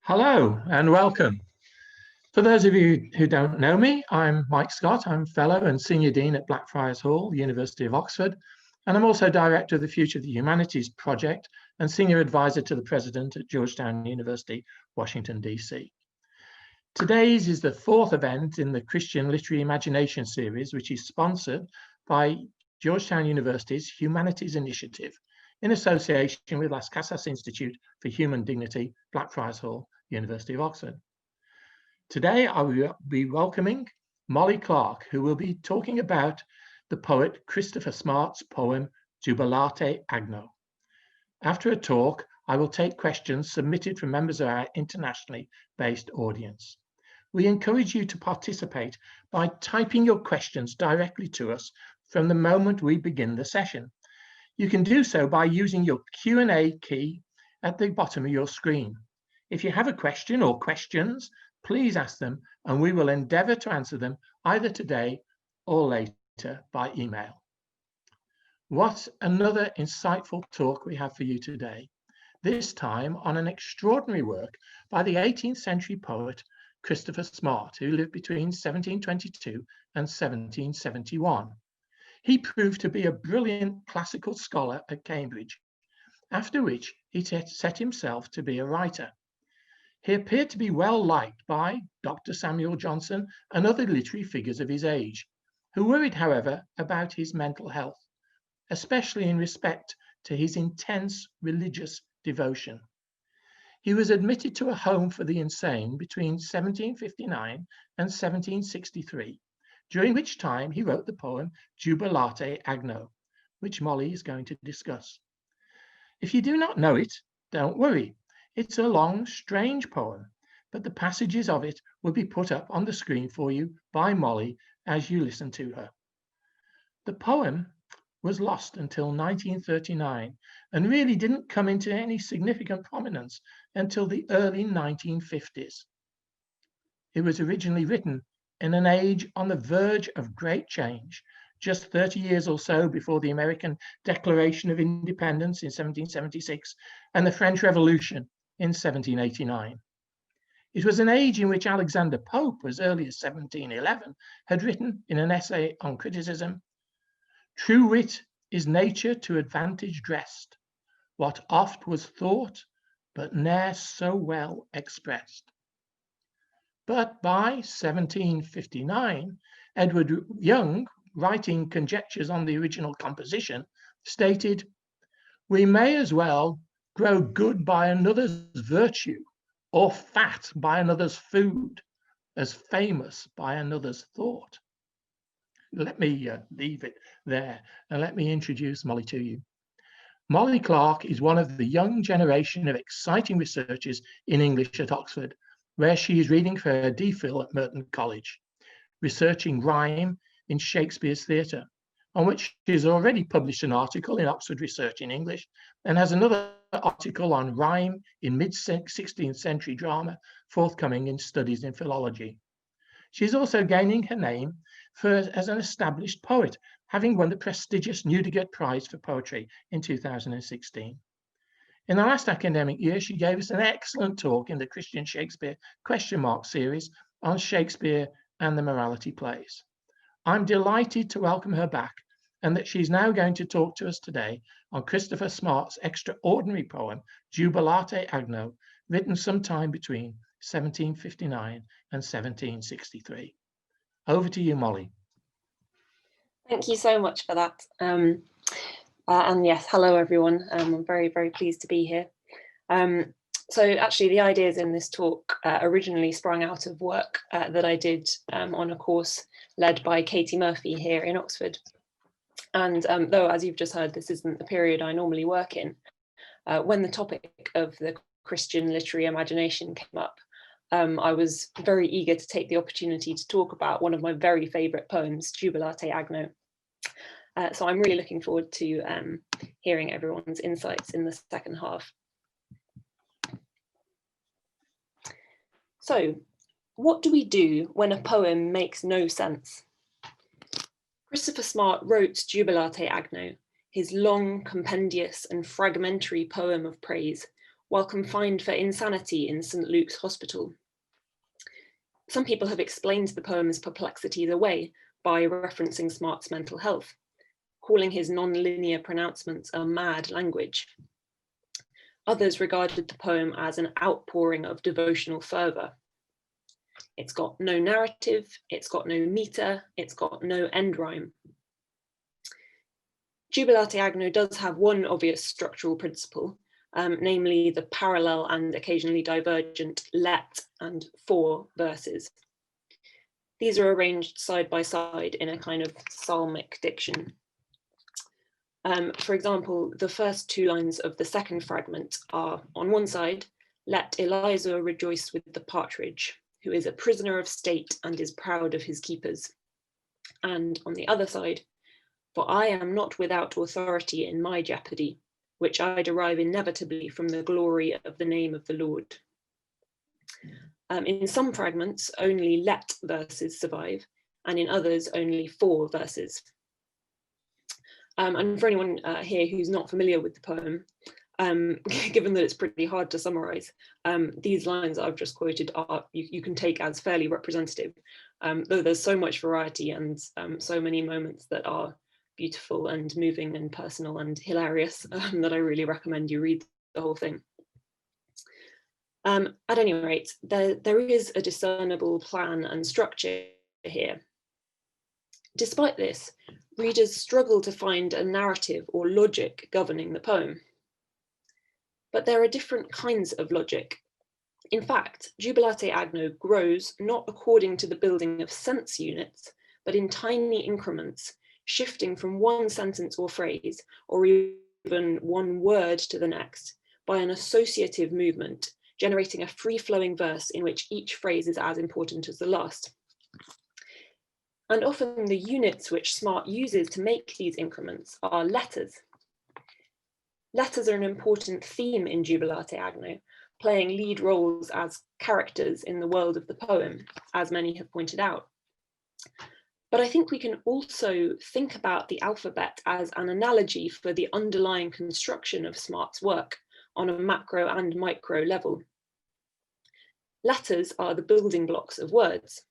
Hello and welcome. For those of you who don't know me, I'm Mike Scott. I'm Fellow and Senior Dean at Blackfriars Hall, University of Oxford, and I'm also Director of the Future of the Humanities Project and Senior Advisor to the President at Georgetown University, Washington, DC. Today's is the fourth event in the Christian Literary Imagination series, which is sponsored by Georgetown University's Humanities Initiative in association with Las Casas Institute for Human Dignity, Blackfriars Hall, University of Oxford. Today, I will be welcoming Molly Clark, who will be talking about the poet Christopher Smart's poem, Jubilate Agno. After a talk, I will take questions submitted from members of our internationally based audience. We encourage you to participate by typing your questions directly to us from the moment we begin the session. You can do so by using your Q&A key at the bottom of your screen. If you have a question or questions, please ask them and we will endeavour to answer them either today or later by email. What another insightful talk we have for you today, this time on an extraordinary work by the 18th century poet Christopher Smart, who lived between 1722 and 1771. He proved to be a brilliant classical scholar at Cambridge, after which he set himself to be a writer. He appeared to be well liked by Dr. Samuel Johnson and other literary figures of his age, who worried, however, about his mental health, especially in respect to his intense religious devotion. He was admitted to a home for the insane between 1759 and 1763, during which time he wrote the poem Jubilate Agno, which Molly is going to discuss. If you do not know it, don't worry. It's a long, strange poem, but the passages of it will be put up on the screen for you by Molly as you listen to her. The poem was lost until 1939 and really didn't come into any significant prominence until the early 1950s. It was originally written in an age on the verge of great change, just 30 years or so before the American Declaration of Independence in 1776 and the French Revolution in 1789. It was an age in which Alexander Pope, as early as 1711, had written in an essay on criticism, "True wit is nature to advantage dressed, what oft was thought, but ne'er so well expressed." But by 1759, Edward Young, writing conjectures on the original composition, stated, "We may as well grow good by another's virtue or fat by another's food as famous by another's thought." Let me leave it there and let me introduce Molly to you. Molly Clark is one of the young generation of exciting researchers in English at Oxford, where she is reading for her DPhil at Merton College, researching rhyme in Shakespeare's theatre, on which she has already published an article in Oxford Research in English and has another article on rhyme in mid-16th century drama forthcoming in Studies in Philology. She's also gaining her name as an established poet, having won the prestigious Newdigate Prize for Poetry in 2016. In the last academic year, she gave us an excellent talk in the Christian Shakespeare ? series on Shakespeare and the morality plays. I'm delighted to welcome her back and that she's now going to talk to us today on Christopher Smart's extraordinary poem, Jubilate Agno, written sometime between 1759 and 1763. Over to you, Molly. Thank you so much for that. And yes, hello everyone. I'm very, very pleased to be here. So actually the ideas in this talk originally sprung out of work that I did on a course led by Katie Murphy here in Oxford. And though, as you've just heard, this isn't the period I normally work in, when the topic of the Christian literary imagination came up, I was very eager to take the opportunity to talk about one of my very favourite poems, Jubilate Agno. So I'm really looking forward to hearing everyone's insights in the second half. So, what do we do when a poem makes no sense? Christopher Smart wrote Jubilate Agno, his long, compendious and fragmentary poem of praise, while confined for insanity in St. Luke's Hospital. Some people have explained the poem's perplexities away by referencing Smart's mental health, calling his non-linear pronouncements a mad language. Others regarded the poem as an outpouring of devotional fervour. It's got no narrative, it's got no meter, it's got no end rhyme. Jubilate Agno does have one obvious structural principle, namely the parallel and occasionally divergent let and for verses. These are arranged side by side in a kind of psalmic diction. For example, the first two lines of the second fragment are, on one side, let Eliza rejoice with the partridge, who is a prisoner of state and is proud of his keepers. And on the other side, for I am not without authority in my jeopardy, which I derive inevitably from the glory of the name of the Lord. In some fragments, only let verses survive, and in others, only for verses. And for anyone here who's not familiar with the poem, given that it's pretty hard to summarize, these lines I've just quoted are, you can take as fairly representative, though there's so much variety and so many moments that are beautiful and moving and personal and hilarious that I really recommend you read the whole thing. At any rate, there is a discernible plan and structure here. Despite this, readers struggle to find a narrative or logic governing the poem. But there are different kinds of logic. In fact, Jubilate Agno grows not according to the building of sense units, but in tiny increments, shifting from one sentence or phrase, or even one word to the next, by an associative movement, generating a free-flowing verse in which each phrase is as important as the last. And often the units which Smart uses to make these increments are letters. Letters are an important theme in Jubilate Agno, playing lead roles as characters in the world of the poem, as many have pointed out. But I think we can also think about the alphabet as an analogy for the underlying construction of Smart's work on a macro and micro level. Letters are the building blocks of words,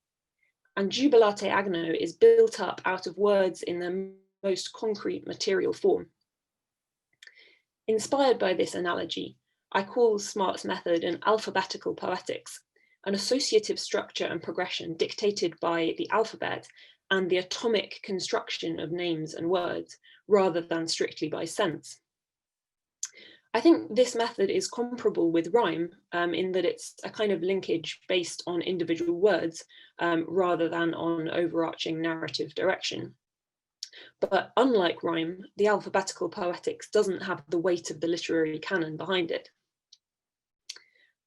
and Jubilate Agno is built up out of words in their most concrete material form. Inspired by this analogy, I call Smart's method an alphabetical poetics, an associative structure and progression dictated by the alphabet and the atomic construction of names and words, rather than strictly by sense. I think this method is comparable with rhyme in that it's a kind of linkage based on individual words rather than on overarching narrative direction. But unlike rhyme, the alphabetical poetics doesn't have the weight of the literary canon behind it.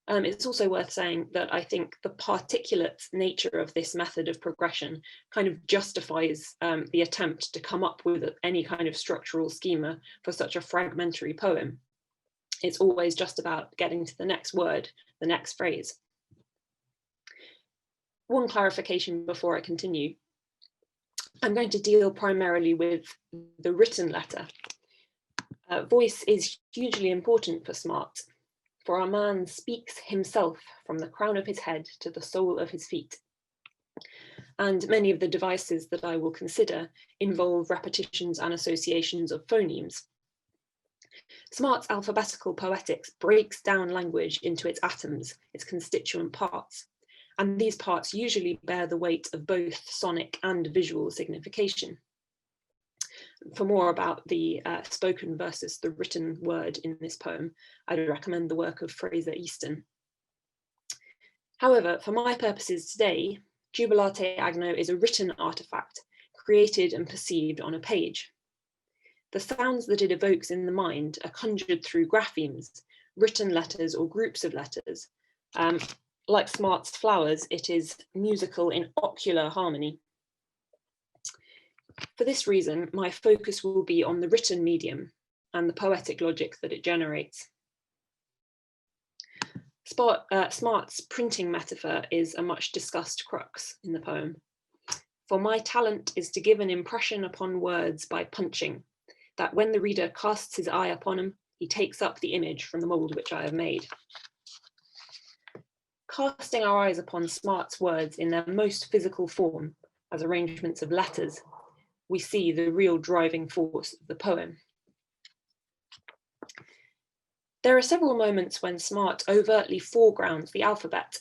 It's also worth saying that I think the particulate nature of this method of progression kind of justifies the attempt to come up with any kind of structural schema for such a fragmentary poem. It's always just about getting to the next word, the next phrase. One clarification before I continue. I'm going to deal primarily with the written letter. Voice is hugely important for Smart, for our man speaks himself from the crown of his head to the sole of his feet. And many of the devices that I will consider involve repetitions and associations of phonemes. Smart's alphabetical poetics breaks down language into its atoms, its constituent parts, and these parts usually bear the weight of both sonic and visual signification. For more about the spoken versus the written word in this poem, I'd recommend the work of Fraser Easton. However, for my purposes today, Jubilate Agno is a written artifact, created and perceived on a page. The sounds that it evokes in the mind are conjured through graphemes, written letters or groups of letters. Like Smart's flowers, it is musical in ocular harmony. For this reason, my focus will be on the written medium and the poetic logic that it generates. Smart's printing metaphor is a much discussed crux in the poem. For my talent is to give an impression upon words by punching, that when the reader casts his eye upon them, He takes up the image from the mould which I have made. Casting our eyes upon Smart's words in their most physical form, as arrangements of letters, we see the real driving force of the poem. There are several moments when Smart overtly foregrounds the alphabet.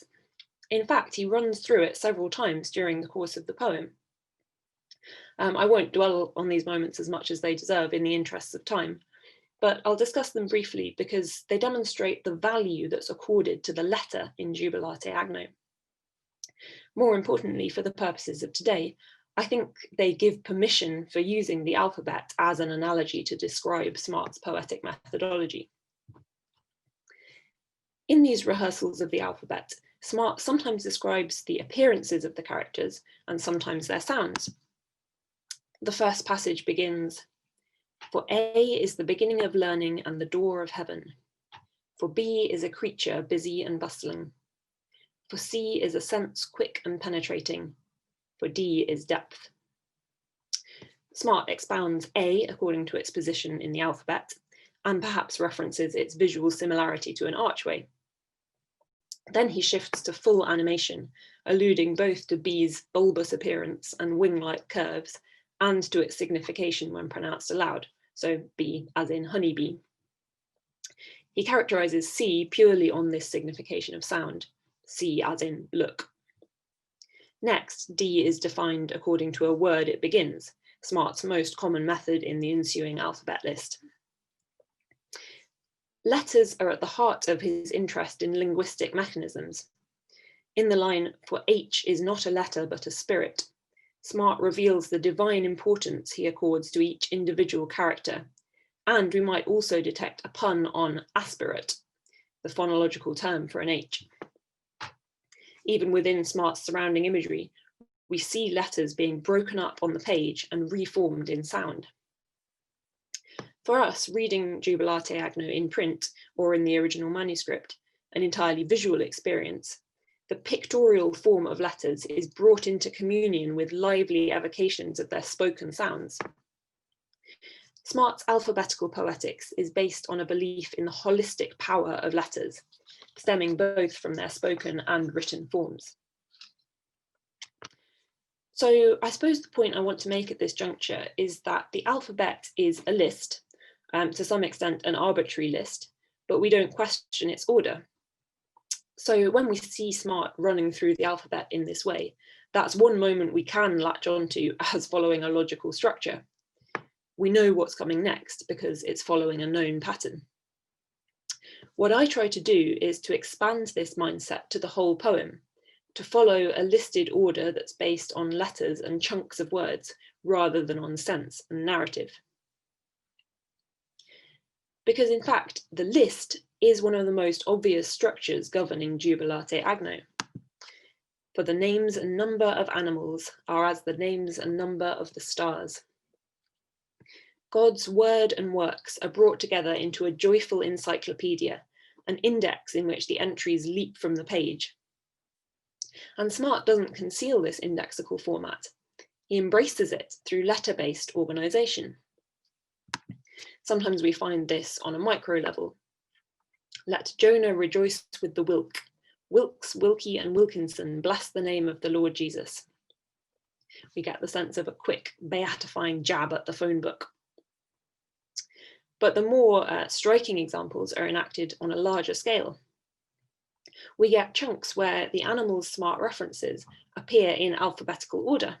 In fact, he runs through it several times during the course of the poem. I won't dwell on these moments as much as they deserve in the interests of time, but I'll discuss them briefly because they demonstrate the value that's accorded to the letter in Jubilate Agno. More importantly, for the purposes of today, I think they give permission for using the alphabet as an analogy to describe Smart's poetic methodology. In these rehearsals of the alphabet, Smart sometimes describes the appearances of the characters and sometimes their sounds. The first passage begins, "For A is the beginning of learning and the door of heaven. For B is a creature busy and bustling. For C is a sense quick and penetrating. For D is depth." Smart expounds A according to its position in the alphabet, and perhaps references its visual similarity to an archway. Then he shifts to full animation, alluding both to B's bulbous appearance and wing-like curves, and to its signification when pronounced aloud, so B as in honeybee. He characterizes C purely on this signification of sound, C as in look. Next, D is defined according to a word it begins, Smart's most common method in the ensuing alphabet list. Letters are at the heart of his interest in linguistic mechanisms. In the line, "For H is not a letter but a spirit," Smart reveals the divine importance he accords to each individual character, and we might also detect a pun on aspirate, the phonological term for an H. Even within Smart's surrounding imagery, we see letters being broken up on the page and reformed in sound. For us, reading Jubilate Agno in print or in the original manuscript, an entirely visual experience, the pictorial form of letters is brought into communion with lively evocations of their spoken sounds. Smart's alphabetical poetics is based on a belief in the holistic power of letters, stemming both from their spoken and written forms. So I suppose the point I want to make at this juncture is that the alphabet is a list, to some extent an arbitrary list, but we don't question its order. So when we see Smart running through the alphabet in this way, that's one moment we can latch onto as following a logical structure. We know what's coming next because it's following a known pattern. What I try to do is to expand this mindset to the whole poem, to follow a listed order that's based on letters and chunks of words rather than on sense and narrative. Because in fact, the list is one of the most obvious structures governing Jubilate Agno. For the names and number of animals are as the names and number of the stars. God's word and works are brought together into a joyful encyclopedia, an index in which the entries leap from the page. And Smart doesn't conceal this indexical format. He embraces it through letter-based organization. Sometimes we find this on a micro level. Let Jonah rejoice with the Wilk. Wilkes, Wilkie, and Wilkinson bless the name of the Lord Jesus. We get the sense of a quick, beatifying jab at the phone book. But the more striking examples are enacted on a larger scale. We get chunks where the animals Smart references appear in alphabetical order.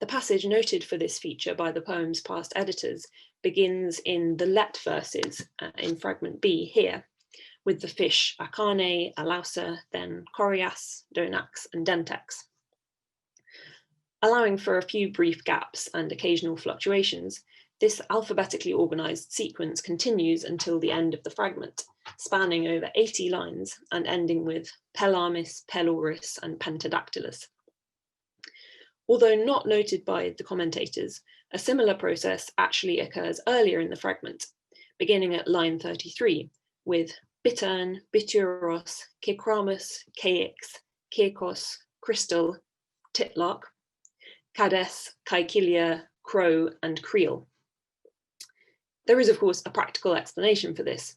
The passage noted for this feature by the poem's past editors begins in the let verses in fragment B here, with the fish Akane, Alausa, then Corias, Donax, and Dentex. Allowing for a few brief gaps and occasional fluctuations, this alphabetically organized sequence continues until the end of the fragment, spanning over 80 lines and ending with Pelamis, Peloris, and Pentadactylus. Although not noted by the commentators, a similar process actually occurs earlier in the fragment, beginning at line 33, with Bittern, Bituros, Kekramus, Keix, Kekos, Crystal, Titlark, Cades, Caecilia, Crow, and Creel. There is, of course, a practical explanation for this.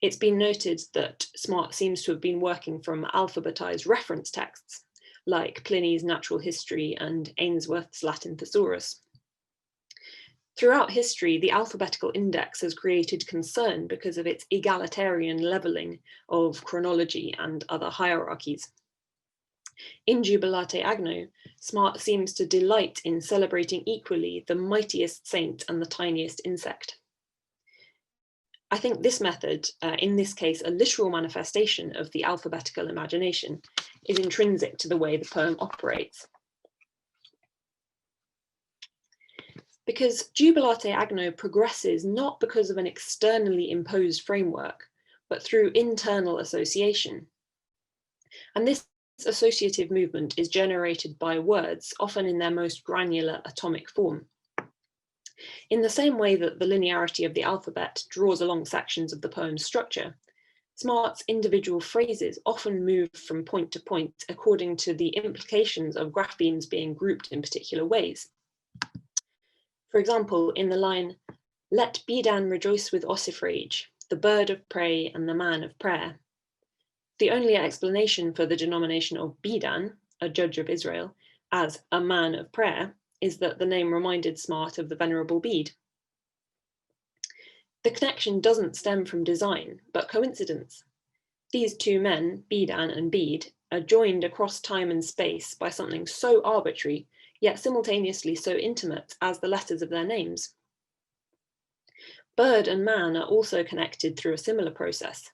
It's been noted that Smart seems to have been working from alphabetized reference texts, like Pliny's Natural History and Ainsworth's Latin Thesaurus. Throughout history, the alphabetical index has created concern because of its egalitarian levelling of chronology and other hierarchies. In Jubilate Agno, Smart seems to delight in celebrating equally the mightiest saint and the tiniest insect. I think this method, in this case a literal manifestation of the alphabetical imagination, is intrinsic to the way the poem operates. Because Jubilate Agno progresses not because of an externally imposed framework, but through internal association. And this associative movement is generated by words, often in their most granular atomic form. In the same way that the linearity of the alphabet draws along sections of the poem's structure, Smart's individual phrases often move from point to point according to the implications of graphemes being grouped in particular ways. For example, in the line, "Let Bidan rejoice with ossifrage, the bird of prey and the man of prayer," the only explanation for the denomination of Bidan, a judge of Israel, as a man of prayer is that the name reminded Smart of the Venerable Bede. The connection doesn't stem from design, but coincidence. These two men, Bidan and Bede, are joined across time and space by something so arbitrary, yet simultaneously so intimate as the letters of their names. Bird and man are also connected through a similar process.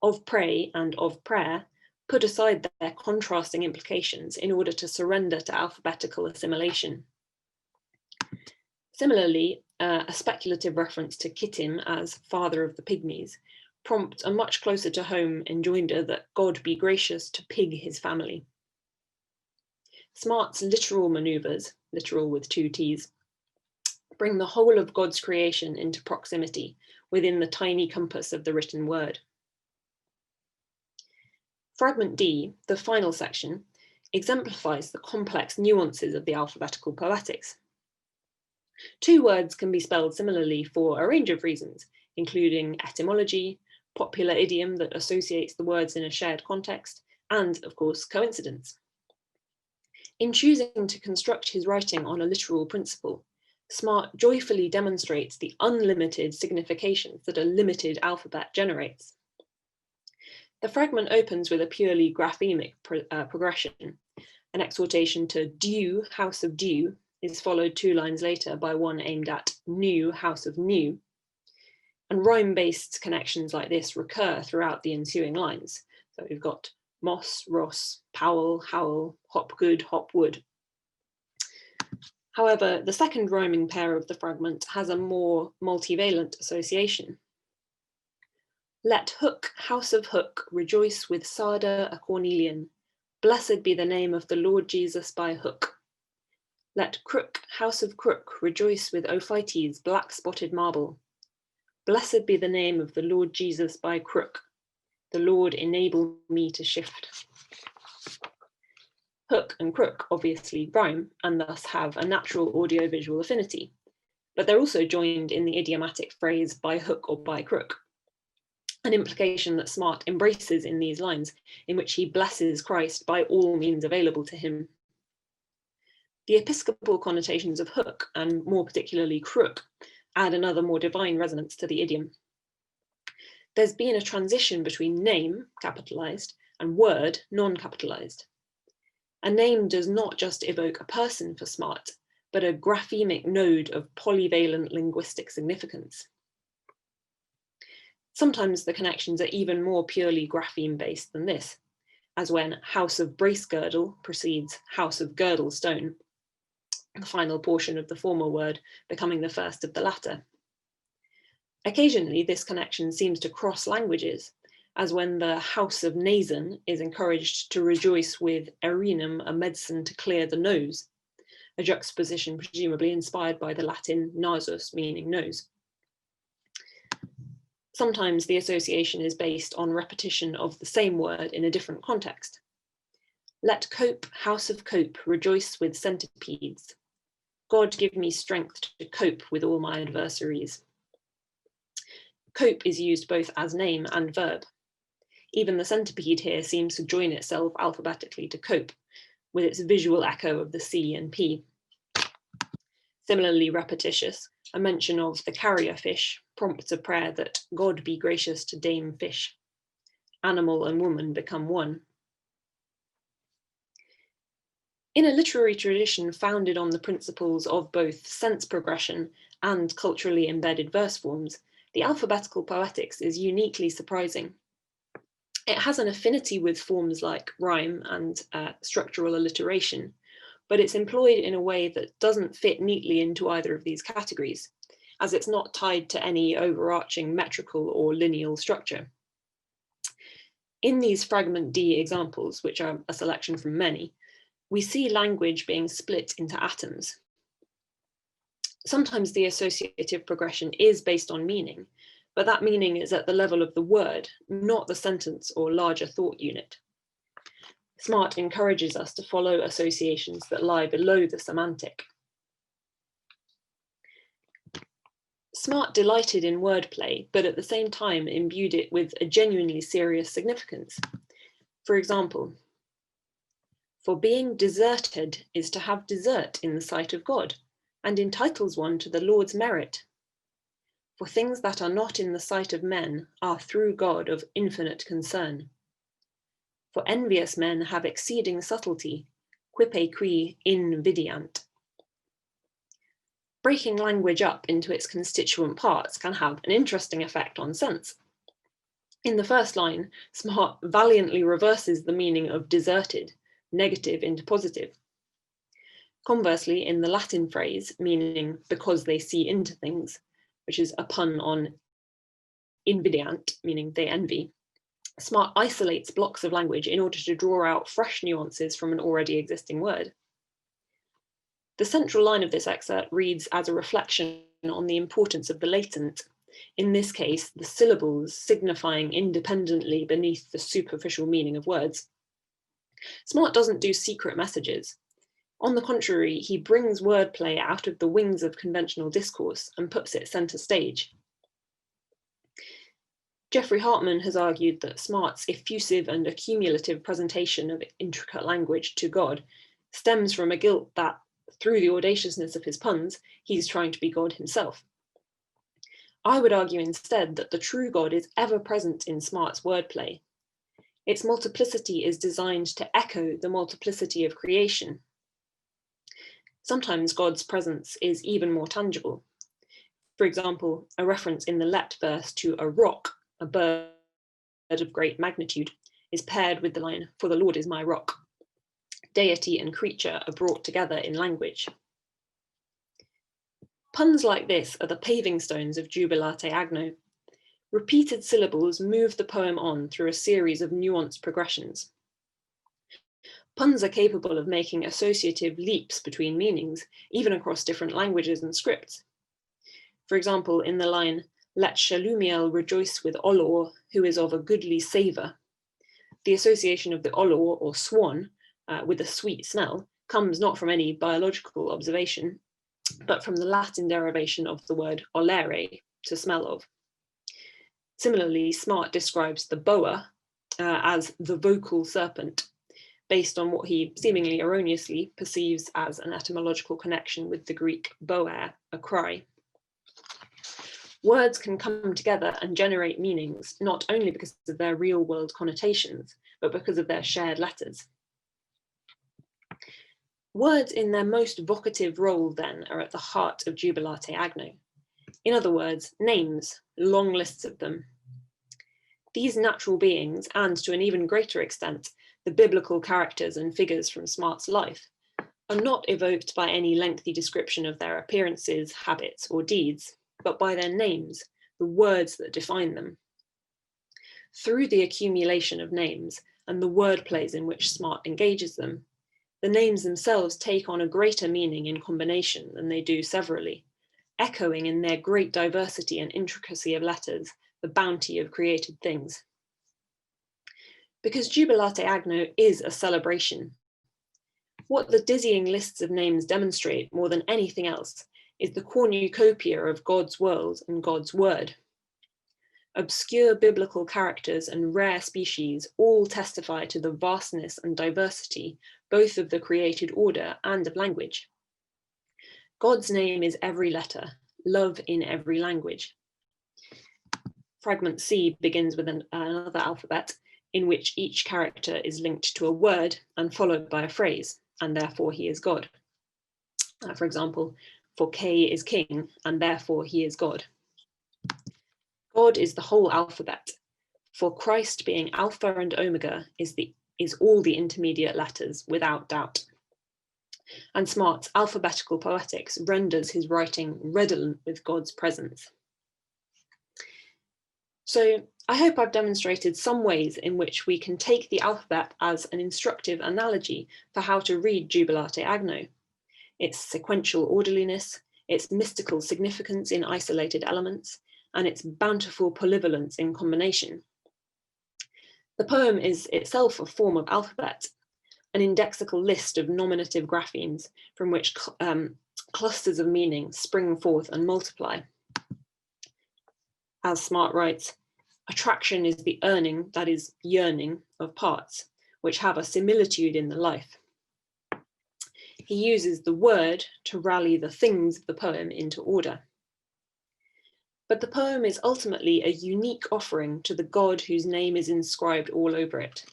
Of prey and of prayer put aside their contrasting implications in order to surrender to alphabetical assimilation. Similarly, a speculative reference to Kittim as father of the pygmies prompts a much closer to home enjoinder that God be gracious to pig his family. Smart's literal maneuvers, literal with two T's, bring the whole of God's creation into proximity within the tiny compass of the written word. Fragment D, the final section, exemplifies the complex nuances of the alphabetical poetics. Two words can be spelled similarly for a range of reasons, including etymology, popular idiom that associates the words in a shared context, and, of course, coincidence. In choosing to construct his writing on a literal principle, Smart joyfully demonstrates the unlimited significations that a limited alphabet generates. The fragment opens with a purely graphemic progression. An exhortation to "Dew, house of dew," is followed 2 lines later by one aimed at "New, house of new." And rhyme-based connections like this recur throughout the ensuing lines. So we've got Moss, Ross, Powell, Howell, Hopgood, Hopwood. However, the second rhyming pair of the fragment has a more multivalent association. "Let Hook, house of Hook, rejoice with Sada a Cornelian. Blessed be the name of the Lord Jesus by Hook. Let Crook, house of Crook, rejoice with Ophites, black spotted marble. Blessed be the name of the Lord Jesus by Crook. The Lord enable me to shift." Hook and crook obviously rhyme and thus have a natural audiovisual affinity, but they're also joined in the idiomatic phrase "by hook or by crook," an implication that Smart embraces in these lines, in which he blesses Christ by all means available to him. The episcopal connotations of hook, and more particularly crook, add another more divine resonance to the idiom. There's been a transition between name, capitalized, and word, non-capitalized. A name does not just evoke a person for Smart, but a graphemic node of polyvalent linguistic significance. Sometimes the connections are even more purely grapheme-based than this, as when "house of Bracegirdle" precedes "house of Girdlestone," the final portion of the former word becoming the first of the latter. Occasionally, this connection seems to cross languages, as when the "house of Nason" is encouraged to rejoice with "erinum, a medicine to clear the nose," a juxtaposition presumably inspired by the Latin nasus, meaning nose. Sometimes the association is based on repetition of the same word in a different context. "Let Cope, house of Cope, rejoice with centipedes. God give me strength to cope with all my adversaries." cope is used both as name and verb. Even the centipede here seems to join itself alphabetically to cope, with its visual echo of the C and P. Similarly repetitious, a mention of the carrier fish prompts a prayer that God be gracious to Dame Fish. Animal and woman become one. In a literary tradition founded on the principles of both sense progression and culturally embedded verse forms, the alphabetical poetics is uniquely surprising. It has an affinity with forms like rhyme and structural alliteration, but it's employed in a way that doesn't fit neatly into either of these categories, as it's not tied to any overarching metrical or lineal structure. In these fragment D examples, which are a selection from many, we see language being split into atoms. Sometimes the associative progression is based on meaning, but that meaning is at the level of the word, not the sentence or larger thought unit. Smart encourages us to follow associations that lie below the semantic. Smart delighted in wordplay, but at the same time imbued it with a genuinely serious significance. For example, for being deserted is to have desert in the sight of God, and entitles one to the Lord's merit. For things that are not in the sight of men are through God of infinite concern. For envious men have exceeding subtlety, quippe qui invidiant. Breaking language up into its constituent parts can have an interesting effect on sense. In the first line, Smart valiantly reverses the meaning of deserted, negative into positive. Conversely, in the Latin phrase, meaning because they see into things, which is a pun on invidiant, meaning they envy, Smart isolates blocks of language in order to draw out fresh nuances from an already existing word. The central line of this excerpt reads as a reflection on the importance of the latent, in this case, the syllables signifying independently beneath the superficial meaning of words. Smart doesn't do secret messages. On the contrary, he brings wordplay out of the wings of conventional discourse and puts it center stage. Jeffrey Hartman has argued that Smart's effusive and accumulative presentation of intricate language to God stems from a guilt that, through the audaciousness of his puns, he's trying to be God himself. I would argue instead that the true God is ever present in Smart's wordplay. Its multiplicity is designed to echo the multiplicity of creation. Sometimes God's presence is even more tangible. For example, a reference in the Let verse to a rock, a bird of great magnitude, is paired with the line, "For the Lord is my rock." Deity and creature are brought together in language. Puns like this are the paving stones of Jubilate Agno. Repeated syllables move the poem on through a series of nuanced progressions. Puns are capable of making associative leaps between meanings, even across different languages and scripts. For example, in the line, "Let Shalumiel rejoice with Olor, who is of a goodly savour," the association of the Olor, or swan, with a sweet smell comes not from any biological observation, but from the Latin derivation of the word olere, to smell of. Similarly, Smart describes the boa as the vocal serpent, based on what he seemingly erroneously perceives as an etymological connection with the Greek boer, a cry. Words can come together and generate meanings, not only because of their real-world connotations, but because of their shared letters. Words in their most vocative role, then, are at the heart of Jubilate Agno. In other words, names, long lists of them. These natural beings, and to an even greater extent, the biblical characters and figures from Smart's life, are not evoked by any lengthy description of their appearances, habits, or deeds, but by their names, the words that define them. Through the accumulation of names and the word plays in which Smart engages them, the names themselves take on a greater meaning in combination than they do severally, echoing in their great diversity and intricacy of letters the bounty of created things. Because Jubilate Agno is a celebration. What the dizzying lists of names demonstrate more than anything else is the cornucopia of God's world and God's word. Obscure biblical characters and rare species all testify to the vastness and diversity, both of the created order and of language. God's name is every letter, love in every language. Fragment C begins with another alphabet in which each character is linked to a word and followed by a phrase, and therefore he is God. For example, for K is king, and therefore he is God. God is the whole alphabet. For Christ being Alpha and Omega is all the intermediate letters without doubt. And Smart's alphabetical poetics renders his writing redolent with God's presence. So I hope I've demonstrated some ways in which we can take the alphabet as an instructive analogy for how to read Jubilate Agno. Its sequential orderliness, its mystical significance in isolated elements, and its bountiful polyvalence in combination. The poem is itself a form of alphabet, an indexical list of nominative graphemes from which clusters of meaning spring forth and multiply. As Smart writes, attraction is the earning, that is, yearning of parts, which have a similitude in the life. He uses the word to rally the things of the poem into order. But the poem is ultimately a unique offering to the God whose name is inscribed all over it.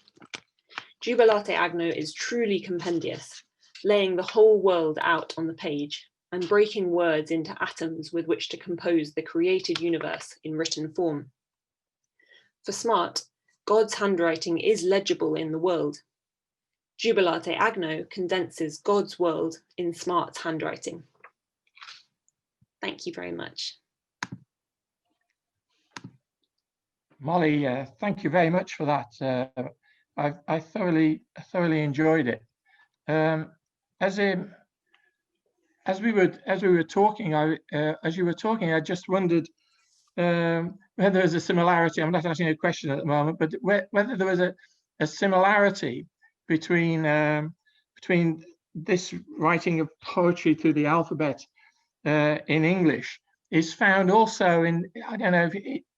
Jubilate Agno is truly compendious, laying the whole world out on the page and breaking words into atoms with which to compose the created universe in written form. For Smart, God's handwriting is legible in the world. Jubilate Agno condenses God's world in Smart's handwriting. Thank you very much. Molly, thank you very much for that. I thoroughly enjoyed it. As we were talking, as you were talking, I just wondered whether there's a similarity. I'm not asking a question at the moment, but whether there was a similarity between this writing of poetry through the alphabet in English is found also in, I don't know,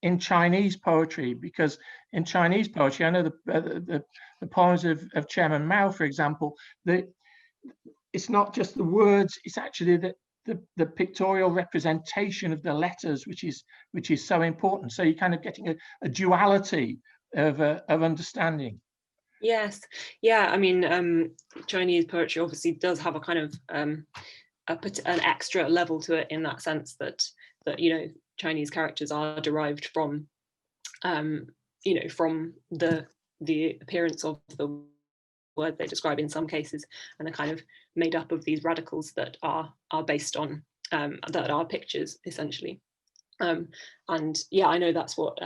in Chinese poetry, because in Chinese poetry, I know the poems of Chairman Mao, for example, it's not just the words, it's actually the pictorial representation of the letters, which is so important. So you're kind of getting a duality of understanding. Yes, yeah. I mean, Chinese poetry obviously does have a kind of an extra level to it, in that sense that you know, Chinese characters are derived from you know, from the appearance of the word they describe in some cases, and are kind of made up of these radicals that are based on that are pictures essentially. And yeah, I know that's what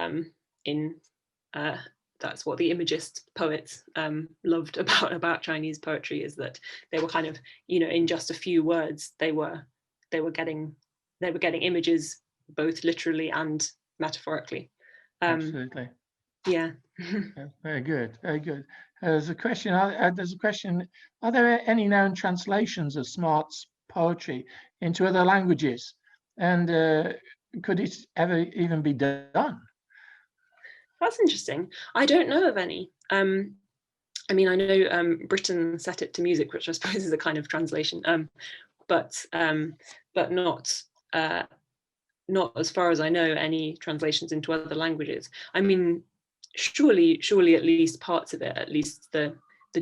that's what the Imagist poets loved about Chinese poetry, is that they were kind of, you know, in just a few words they were getting images both literally and metaphorically. Absolutely. Yeah. Very good, very good. There's a question. Are there any known translations of Smart's poetry into other languages, and could it ever even be done? That's interesting. I don't know of any. I mean, I know Britain set it to music, which I suppose is a kind of translation, but not as far as I know any translations into other languages. I mean, surely at least parts of it, at least the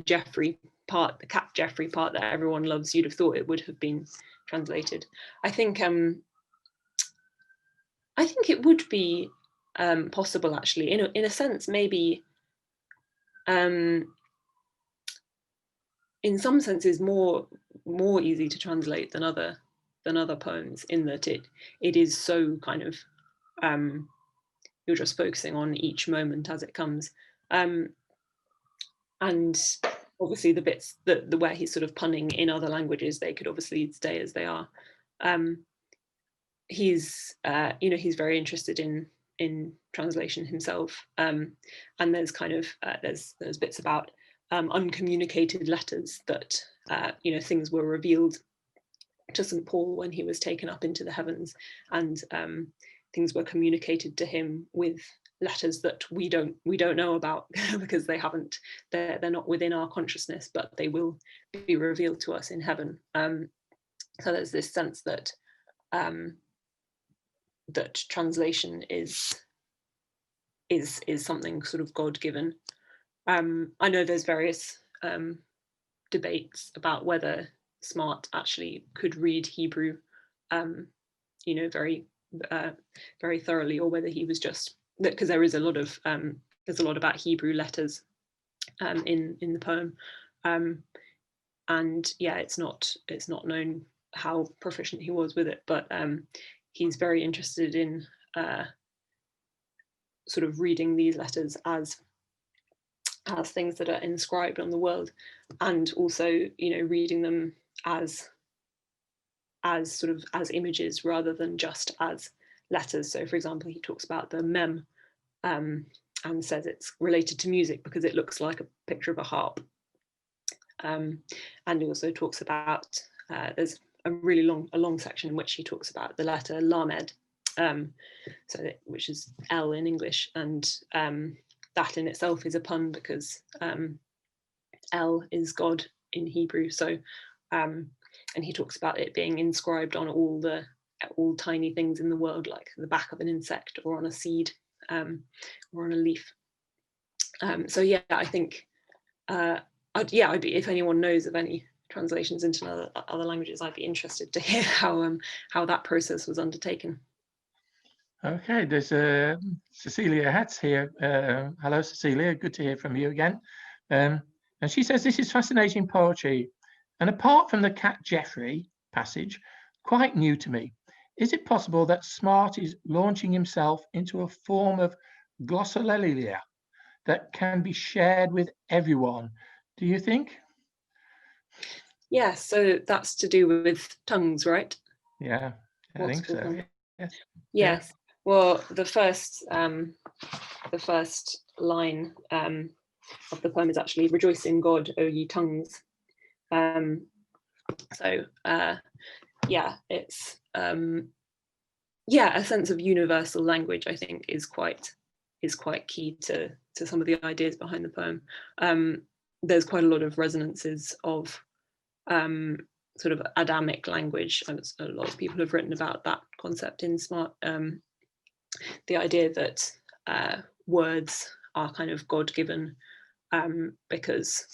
Jeffrey part, the Cap Jeffrey part that everyone loves, you'd have thought it would have been translated. I think it would be possible, actually, in a sense, maybe in some senses more easy to translate than other poems, in that it is so kind of you're just focusing on each moment as it comes, and obviously the bits the where he's sort of punning in other languages, they could obviously stay as they are. He's you know, he's very interested in translation himself, and there's kind of there's bits about uncommunicated letters that you know, things were revealed to St. Paul when he was taken up into the heavens, and things were communicated to him with letters that we don't know about because they're not within our consciousness, but they will be revealed to us in heaven. So there's this sense that that translation is something sort of God-given. I know there's various debates about whether Smart actually could read Hebrew, very very thoroughly, or whether he was just, because there is a lot of there's a lot about Hebrew letters in the poem, and yeah, it's not known how proficient he was with it, but he's very interested in sort of reading these letters as things that are inscribed on the world, and also reading them as sort of as images rather than just as letters. So for example, he talks about the mem and says it's related to music because it looks like a picture of a harp. And he also talks about there's a really long section in which he talks about the letter lamed, which is L in English, and that in itself is a pun because L is God in Hebrew. So and he talks about it being inscribed on all tiny things in the world, like the back of an insect or on a seed or on a leaf. So yeah, I think I'd be, if anyone knows of any translations into other languages, I'd be interested to hear how that process was undertaken. Okay, there's Cecilia Hetz here. Hello, Cecilia. Good to hear from you again. And she says, this is fascinating poetry. And apart from the cat Geoffrey passage, quite new to me. Is it possible that Smart is launching himself into a form of glossolalia that can be shared with everyone? Do you think? Yeah, so that's to do with tongues, right? Yeah, I think so. Yes. Yes. Well, the first line of the poem is actually "Rejoice in God, O ye tongues." Yeah, it's a sense of universal language, I think, is quite key to some of the ideas behind the poem. There's quite a lot of resonances of sort of Adamic language, and a lot of people have written about that concept in Smart. The idea that words are kind of God-given because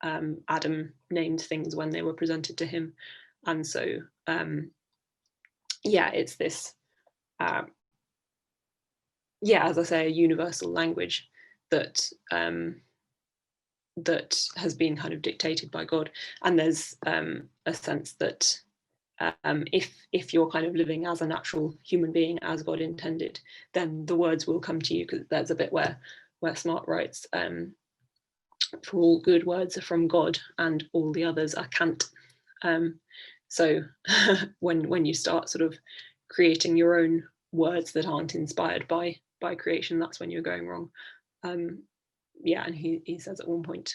Adam named things when they were presented to him, and so it's this as I say, a universal language that that has been kind of dictated by God. And there's a sense that if you're kind of living as a natural human being as God intended, then the words will come to you, because there's a bit where Smart writes, for all good words are from God and all the others are cant. So when you start sort of creating your own words that aren't inspired by creation, that's when you're going wrong. And he says at one point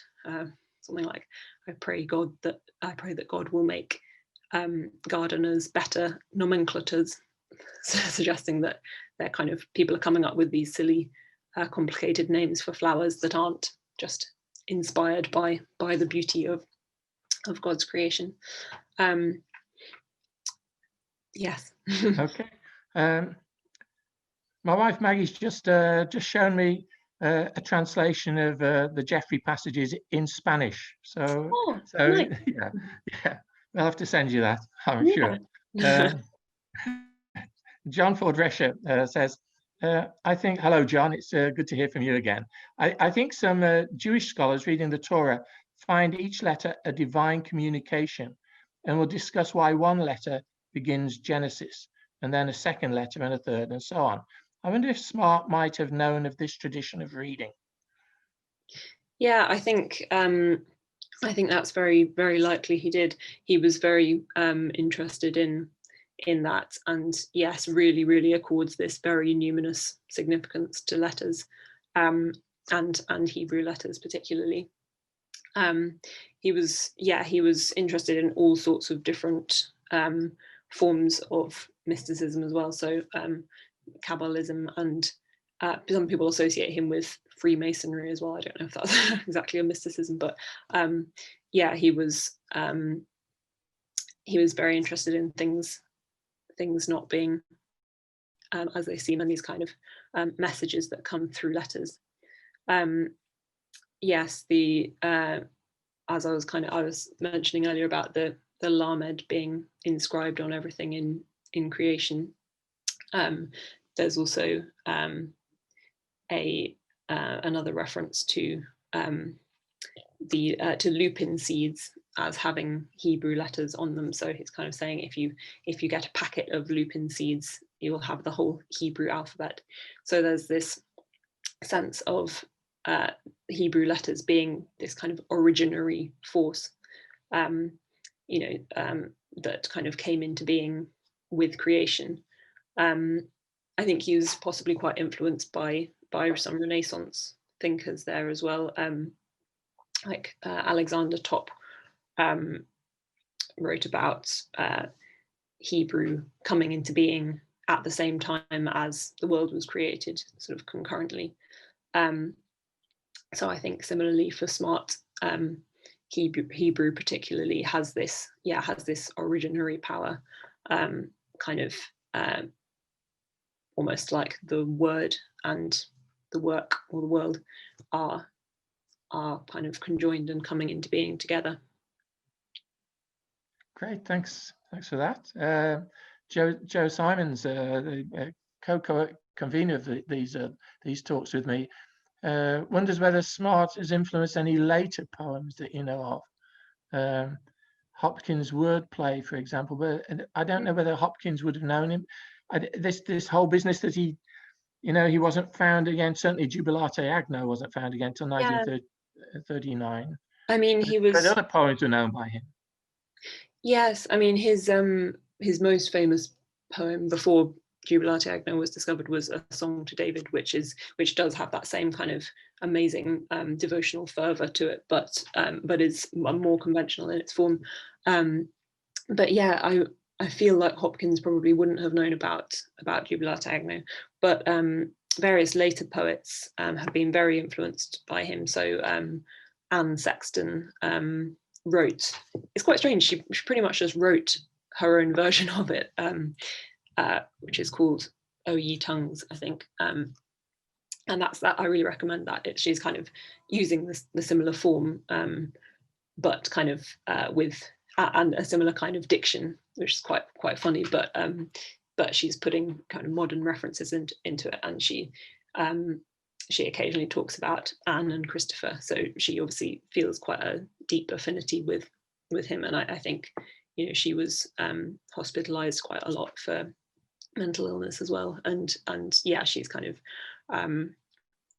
something like, I pray that God will make gardeners better nomenclators, suggesting that they're kind of, people are coming up with these silly complicated names for flowers that aren't just inspired by the beauty of God's creation. Yes. Okay. My wife Maggie's just shown me a translation of the Geoffrey passages in Spanish. So nice. yeah, we'll have to send you that, I'm sure. John Ford Rescher says, I think, hello, John, it's good to hear from you again. I think some Jewish scholars reading the Torah find each letter a divine communication, and will discuss why one letter begins Genesis, and then a second letter and a third, and so on. I wonder if Smart might have known of this tradition of reading. Yeah, I think that's very, very likely he did. He was very interested in that, and yes, really, really accords this very numinous significance to letters, and Hebrew letters particularly. He was interested in all sorts of different forms of mysticism as well. So Kabbalism and some people associate him with Freemasonry as well. I don't know if that's exactly a mysticism, but yeah, he was very interested in things not being as they seem, and these kind of messages that come through letters. Yes, as I was mentioning earlier about the lamed being inscribed on everything in creation. There's also another reference to to lupin seeds as having Hebrew letters on them. So he's kind of saying if you get a packet of lupin seeds, you will have the whole Hebrew alphabet. So there's this sense of Hebrew letters being this kind of originary force, that kind of came into being with creation. I think he was possibly quite influenced by some Renaissance thinkers there as well, like Alexander Topp wrote about Hebrew coming into being at the same time as the world was created, sort of concurrently. So I think similarly for Smart, Hebrew particularly has this originary power, kind of almost like the word and the work or the world are kind of conjoined and coming into being together. Great, thanks for that. Joe Simons, the co-convener of these talks with me, wonders whether Smart has influenced any later poems that you know of. Hopkins' wordplay, for example, but I don't know whether Hopkins would have known him. This whole business that he wasn't found again. Certainly, Jubilate Agno wasn't found again until 1939. I mean, but other poems were known by him. Yes, I mean his most famous poem before Jubilate Agno was discovered was A Song to David, which does have that same kind of amazing devotional fervor to it, but is more conventional in its form. But yeah, I feel like Hopkins probably wouldn't have known about Jubilate Agno, but various later poets have been very influenced by him. So Anne Sexton wrote, it's quite strange, she pretty much just wrote her own version of it, which is called O Ye Tongues, I think. And that's that. I really recommend that. She's kind of using the similar form, but kind of with and a similar kind of diction, which is quite funny. But she's putting kind of modern references into it, and she occasionally talks about Anne and Christopher. So she obviously feels quite a deep affinity with him, and I think she was hospitalized quite a lot for mental illness as well, and yeah, she's kind of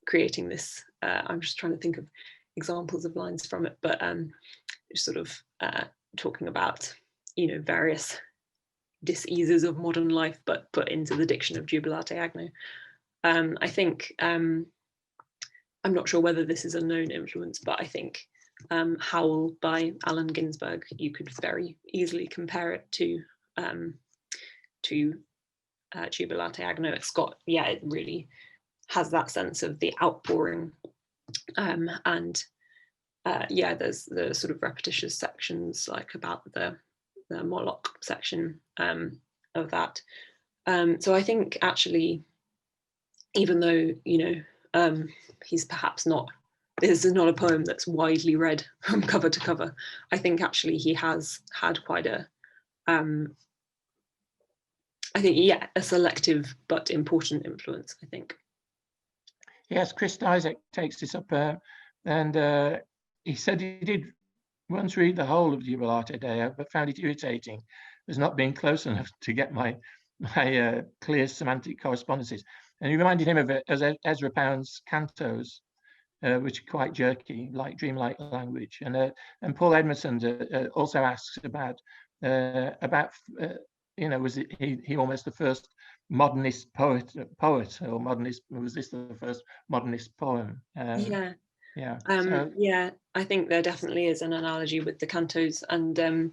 creating this. I'm just trying to think of examples of lines from it, but sort of talking about various diseases of modern life, but put into the diction of Jubilate Agno. I think I'm not sure whether this is a known influence, but I think Howl by Allen Ginsberg, you could very easily compare it to Jubilate Agno. It's got, it really has that sense of the outpouring, and there's the sort of repetitious sections, like about the Moloch section of that. So I think actually, even though he's perhaps not, this is not a poem that's widely read from cover to cover, I think actually he has had quite a a selective but important influence, I think. Yes, Chris Isaac takes this up, and he said he did once read the whole of Jubilate Deo, but found it irritating as not being close enough to get my clear semantic correspondences. And he reminded him of it as Ezra Pound's cantos, which are quite jerky, like dreamlike language. And Paul Edmondson also asks about was he almost the first modernist poet, or modernist? Was this the first modernist poem? I think there definitely is an analogy with the cantos, and I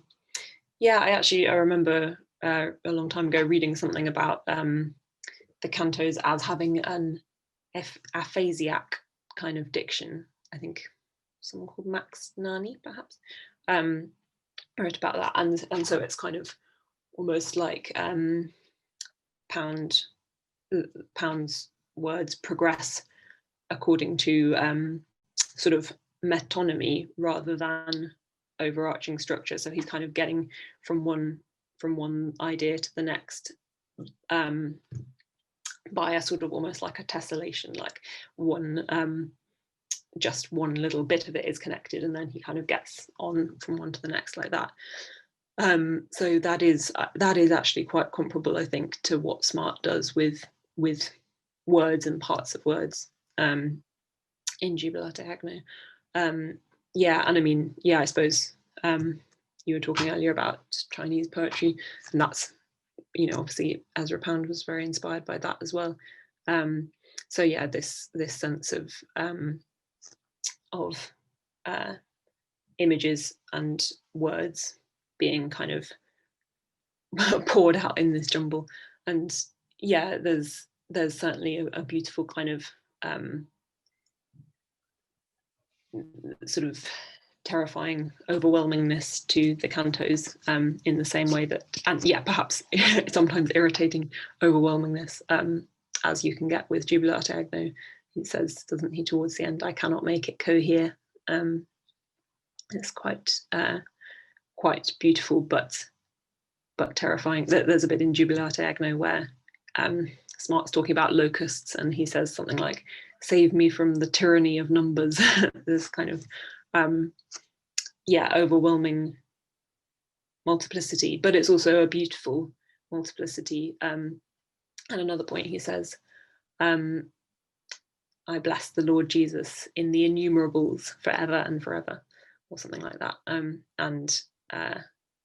remember a long time ago reading something about the cantos as having aphasiac kind of diction. I think someone called Max Nani perhaps wrote about that, and so it's kind of almost like pounds words progress according to sort of metonymy rather than overarching structure. So he's kind of getting from one idea to the next by a sort of almost like a tessellation, like just one little bit of it is connected, and then he kind of gets on from one to the next like that. So that is actually quite comparable, I think, to what Smart does with words and parts of words in Jubilate Agno. Yeah, and I mean, yeah, I suppose you were talking earlier about Chinese poetry, and that's, you know, obviously Ezra Pound was very inspired by that as well. So yeah, this sense of images and words being kind of poured out in this jumble, and yeah, there's certainly a beautiful kind of sort of terrifying overwhelmingness to the cantos in the same way that, and yeah, perhaps sometimes irritating overwhelmingness as you can get with Jubilate Agno. He says, doesn't he, towards the end, I cannot make it cohere. It's quite beautiful, but terrifying. There's a bit in Jubilate Agno where Smart's talking about locusts, and he says something like, save me from the tyranny of numbers. This kind of yeah, overwhelming multiplicity, but it's also a beautiful multiplicity. And another point he says, I bless the Lord Jesus in the innumerables forever and forever, or something like that. And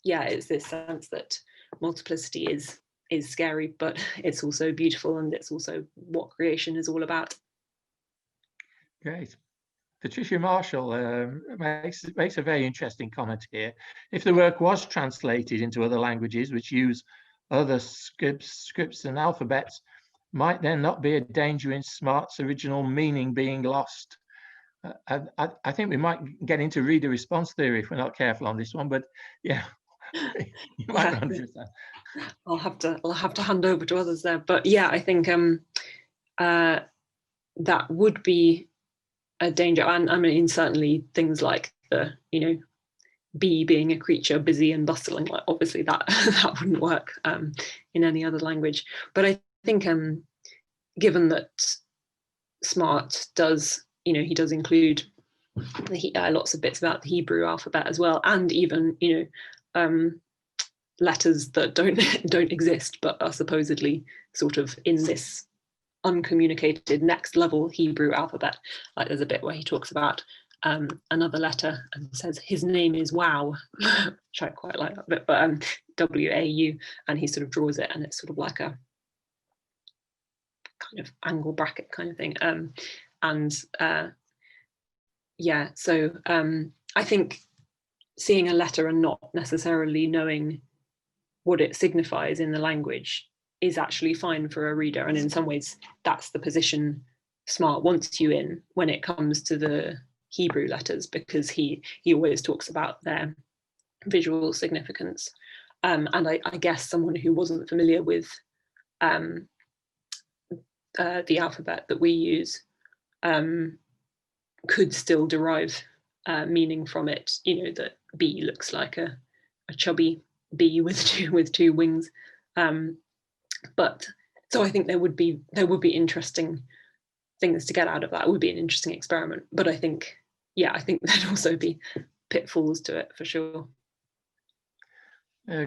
yeah, it's this sense that multiplicity is scary, but it's also beautiful, and it's also what creation is all about. Great. Patricia Marshall makes a very interesting comment here. If the work was translated into other languages which use other scripts and alphabets, might there not be a danger in Smart's original meaning being lost? I think we might get into reader response theory if we're not careful on this one, but yeah, you might run through that. I'll have to hand over to others there, but yeah, I think that would be a danger. And I mean, certainly things like the, you know, bee being a creature busy and bustling, like obviously that that wouldn't work in any other language. But I think given that Smart does, you know, he does include lots of bits about the Hebrew alphabet as well, and even, you know, letters that don't exist but are supposedly sort of in this uncommunicated next level Hebrew alphabet. Like there's a bit where he talks about another letter and says his name is Wow, which I quite like that bit, but W-A-U, and he sort of draws it, and it's sort of like a kind of angle bracket kind of thing. Yeah, so I think seeing a letter and not necessarily knowing what it signifies in the language is actually fine for a reader, and in some ways that's the position Smart wants you in when it comes to the Hebrew letters, because he always talks about their visual significance, and I guess someone who wasn't familiar with the alphabet that we use could still derive meaning from it. You know, that bee looks like a chubby bee with two wings. But so I think there would be interesting things to get out of that. It would be an interesting experiment. But I think, yeah, I think there'd also be pitfalls to it for sure.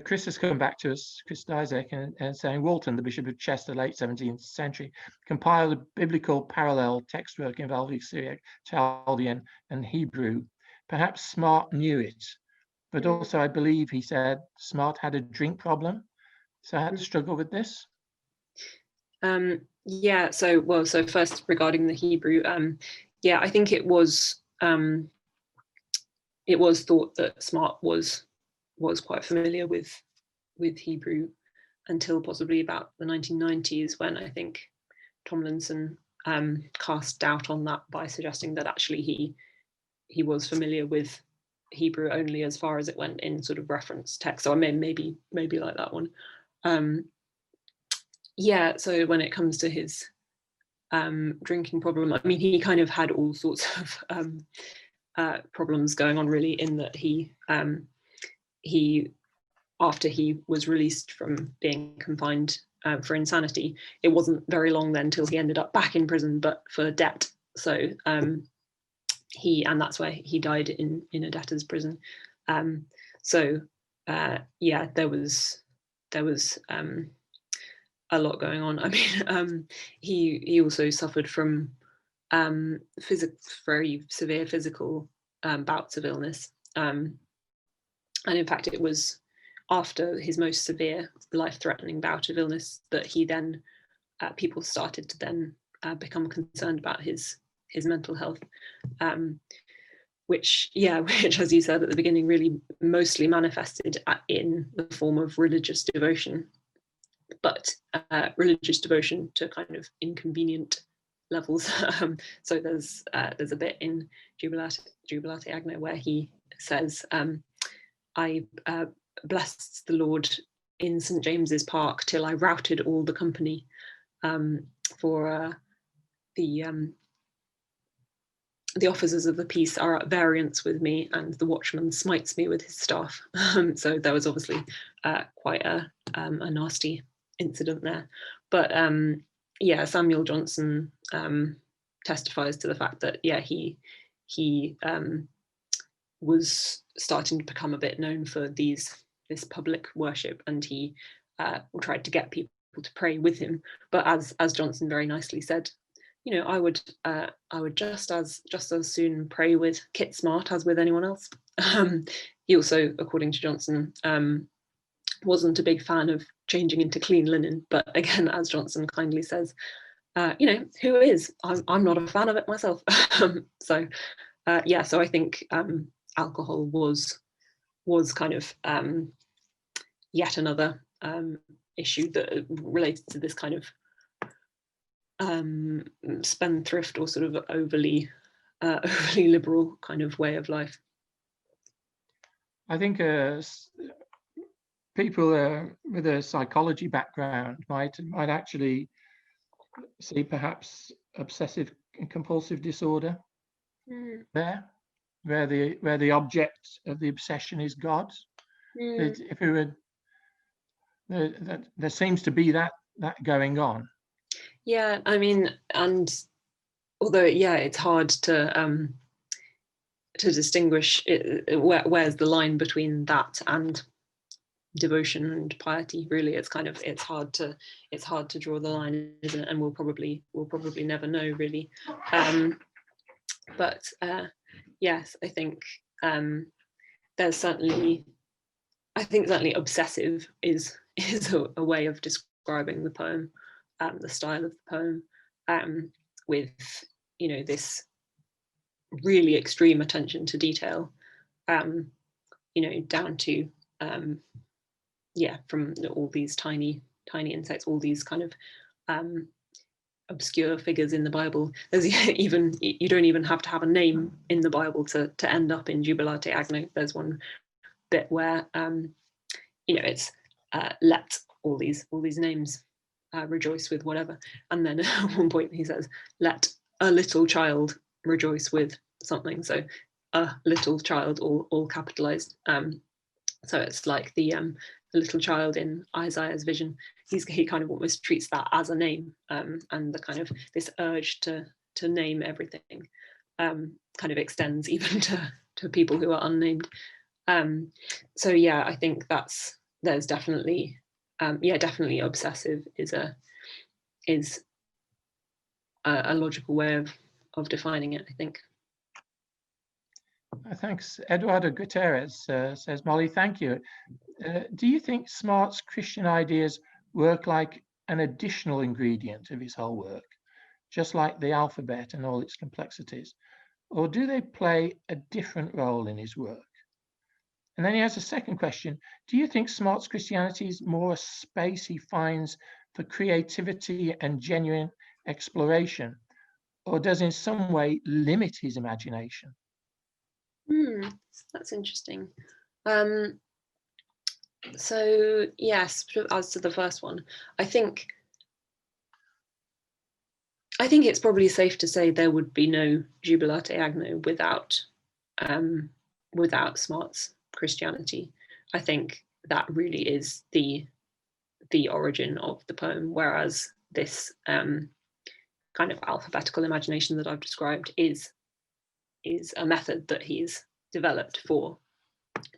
Chris has come back to us, Chris Dysek, and saying Walton, the Bishop of Chester, late 17th century, compiled a biblical parallel text work involving Syriac, Chaldean, and Hebrew. Perhaps Smart knew it, but also I believe he said Smart had a drink problem, so I had to struggle with this. Yeah, so first regarding the Hebrew, yeah, I think it was thought that Smart was quite familiar with Hebrew until possibly about the 1990s, when I think Tomlinson cast doubt on that by suggesting that actually he was familiar with Hebrew only as far as it went in sort of reference text. So I mean, maybe like that one. Yeah, so when it comes to his drinking problem, I mean, he kind of had all sorts of problems going on, really, in that he after he was released from being confined for insanity, it wasn't very long then till he ended up back in prison, but for debt. So and that's where he died, in a debtor's prison. So yeah, there was a lot going on. I mean, he also suffered from very severe physical bouts of illness, and in fact it was after his most severe life-threatening bout of illness that he then people started to then become concerned about his mental health, which as you said at the beginning, really mostly manifested in the form of religious devotion, but religious devotion to kind of inconvenient levels. So there's a bit in Jubilate Agno where he says, I blessed the Lord in St. James's Park till I routed all the company, for the officers of the peace are at variance with me, and the watchman smites me with his staff. So there was obviously quite a nasty incident there. But yeah, Samuel Johnson testifies to the fact that he was starting to become a bit known for this public worship, and he tried to get people to pray with him. But as Johnson very nicely said, I would just as soon pray with Kit Smart as with anyone else. He also, according to Johnson, wasn't a big fan of changing into clean linen. But again, as Johnson kindly says, who is? I'm not a fan of it myself. So yeah, so I think alcohol was kind of yet another issue that related to this kind of spendthrift or sort of overly liberal kind of way of life. I think people with a psychology background might actually see perhaps obsessive and compulsive disorder there, where the object of the obsession is God. If we were, there seems to be that going on. Yeah, I mean, and although it's hard to distinguish where's the line between that and devotion and piety. Really, it's hard to draw the line, isn't it? And we'll probably never know, really. But yes, I think there's certainly obsessive is a way of describing the poem, the style of the poem, with this really extreme attention to detail, down to from all these tiny insects, all these kind of obscure figures in the Bible. There's even, you don't even have to have a name in the Bible to end up in Jubilate Agno. There's one bit where it's let all these names rejoice with whatever, and then at one point he says, let a little child rejoice with something. So a little child, all capitalized. So it's like the little child in Isaiah's vision. He kind of almost treats that as a name, and the kind of this urge to name everything kind of extends even to people who are unnamed. So yeah, I think there's definitely definitely obsessive is a logical way of defining it, I think. Thanks. Eduardo Guterres says, Molly, thank you. Do you think Smart's Christian ideas work like an additional ingredient of his whole work, just like the alphabet and all its complexities, or do they play a different role in his work? And then he has a second question. Do you think Smart's Christianity is more a space he finds for creativity and genuine exploration, or does in some way limit his imagination? That's interesting. So yes, as to the first one, I think it's probably safe to say there would be no Jubilate Agno without Smart's Christianity. I think that really is the origin of the poem, whereas this kind of alphabetical imagination that I've described is a method that he's developed for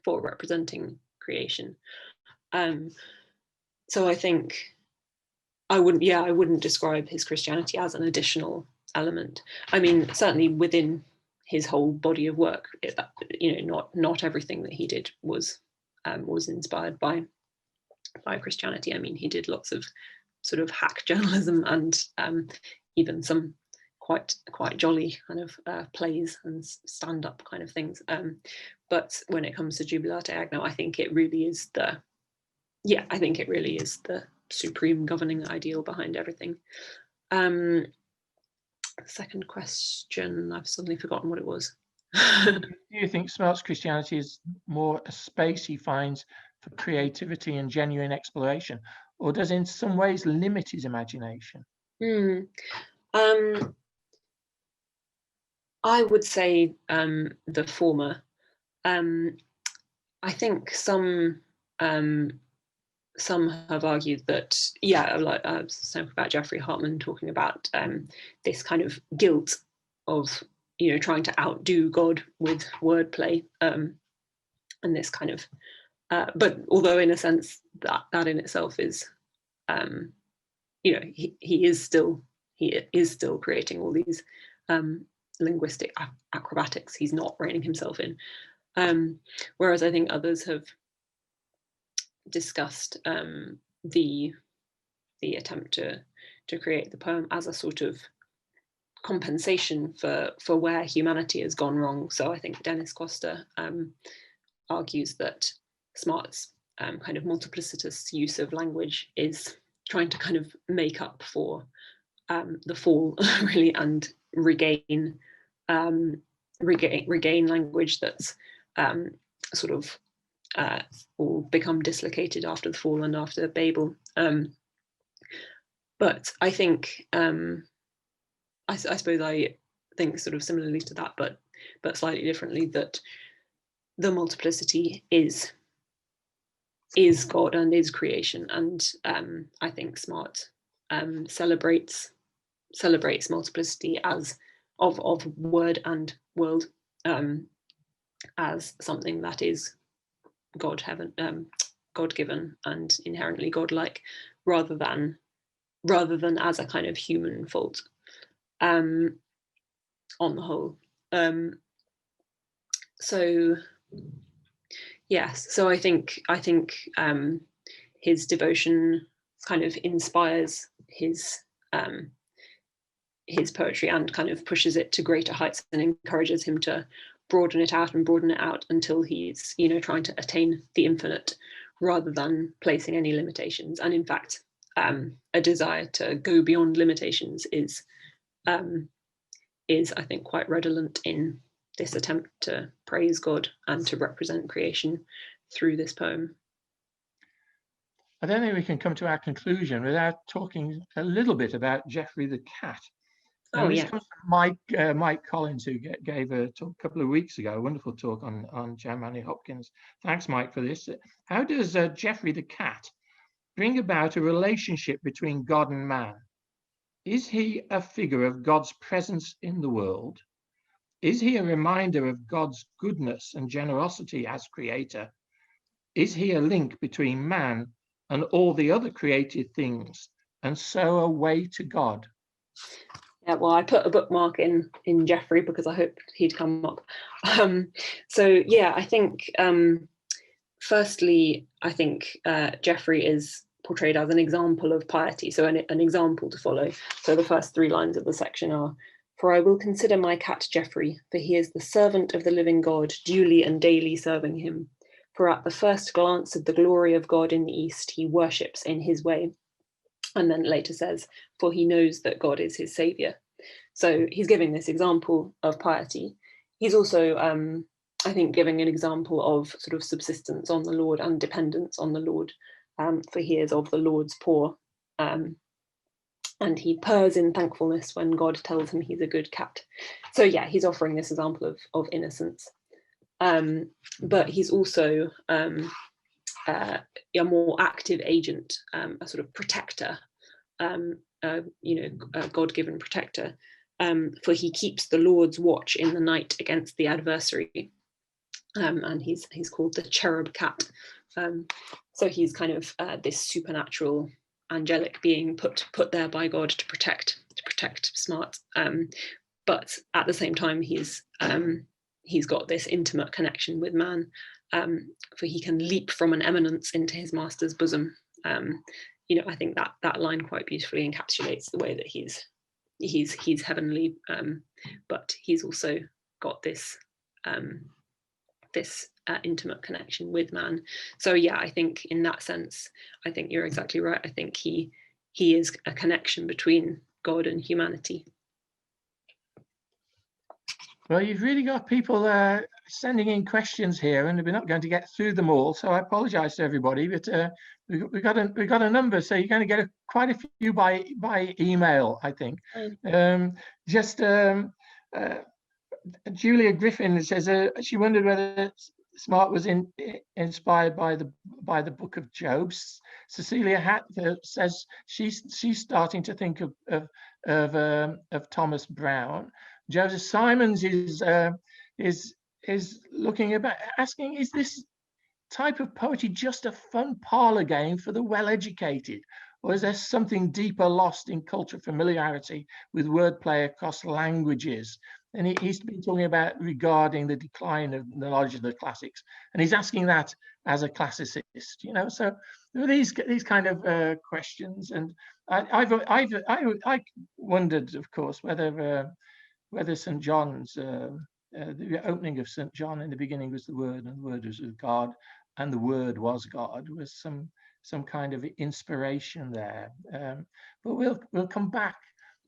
representing creation. So I think I wouldn't describe his Christianity as an additional element. I mean, certainly within his whole body of work, not everything that he did was inspired by Christianity. I mean, he did lots of sort of hack journalism and even some quite jolly kind of plays and stand-up kind of things. But when it comes to Jubilate Agno, I think it really is the supreme governing ideal behind everything. Second question, I've suddenly forgotten what it was. Do you think Smart's Christianity is more a space he finds for creativity and genuine exploration, or does in some ways limit his imagination? I would say the former. I think some have argued that, like something about Jeffrey Hartman talking about this kind of guilt of trying to outdo God with wordplay, and this kind of but although in a sense that in itself is he is still creating all these linguistic acrobatics. He's not reining himself in, whereas I think others have discussed the attempt to create the poem as a sort of compensation for where humanity has gone wrong. So I think Dennis Costa argues that Smart's kind of multiplicitous use of language is trying to kind of make up for the fall, really, and regain language that's sort of will become dislocated after the fall and after Babel. But I think I suppose I think sort of similarly to that, but slightly differently, that the multiplicity is God and is creation, and I think Smart celebrates multiplicity as of word and world as something that is God-given and inherently godlike, rather than as a kind of human fault on the whole. So yes, so I think his devotion kind of inspires his poetry and kind of pushes it to greater heights and encourages him to broaden it out until he's trying to attain the infinite rather than placing any limitations. And in fact, a desire to go beyond limitations is I think quite redolent in this attempt to praise God and to represent creation through this poem. I don't think we can come to our conclusion without talking a little bit about Geoffrey the cat. And this comes from Mike Collins, who gave a talk a couple of weeks ago, a wonderful talk on Jan Manley Hopkins. Thanks, Mike, for this. How does Geoffrey the cat bring about a relationship between God and man? Is he a figure of God's presence in the world? Is he a reminder of God's goodness and generosity as creator? Is he a link between man and all the other created things, and so a way to God? Yeah, well, I put a bookmark in Geoffrey because I hoped he'd come up. So yeah, I think firstly, I think Geoffrey is portrayed as an example of piety, so an example to follow. So the first 3 lines of the section are, "For I will consider my cat Geoffrey, for he is the servant of the living God, duly and daily serving him. For at the first glance of the glory of God in the east, he worships in his way." And then later says, "For he knows that God is his saviour. So he's giving this example of piety. He's also, I think, giving an example of sort of subsistence on the Lord and dependence on the Lord, for he is of the Lord's poor. And he purrs in thankfulness when God tells him he's a good cat. So yeah, he's offering this example of innocence. But he's also a more active agent, a sort of protector, a God-given protector, for he keeps the Lord's watch in the night against the adversary. And he's called the cherub cat. So he's kind of this supernatural angelic being put there by God to protect smart. But at the same time, he's got this intimate connection with man, for he can leap from an eminence into his master's bosom. I think that line quite beautifully encapsulates the way that he's heavenly, but he's also got this intimate connection with man. So yeah, I think in that sense, I think you're exactly right. I think he is a connection between God and humanity. Well, you've really got people sending in questions here, and we're not going to get through them all. So I apologise to everybody, but we got a number, so you're going to get quite a few by email, I think. Julia Griffin says she wondered whether Smart was inspired by the book of Job. Cecilia Hatt says she's starting to think of Thomas Brown. Joseph Simons is looking about, asking, is this type of poetry just a fun parlor game for the well-educated, or is there something deeper lost in cultural familiarity with wordplay across languages? And he's been talking about regarding the decline of the knowledge of the classics, and he's asking that as a classicist, So these kind of questions, and I wondered, of course, whether St. John's, the opening of St. John, in the beginning was the Word, and the Word was with God, and the Word was God, was some kind of inspiration there. But we'll come back.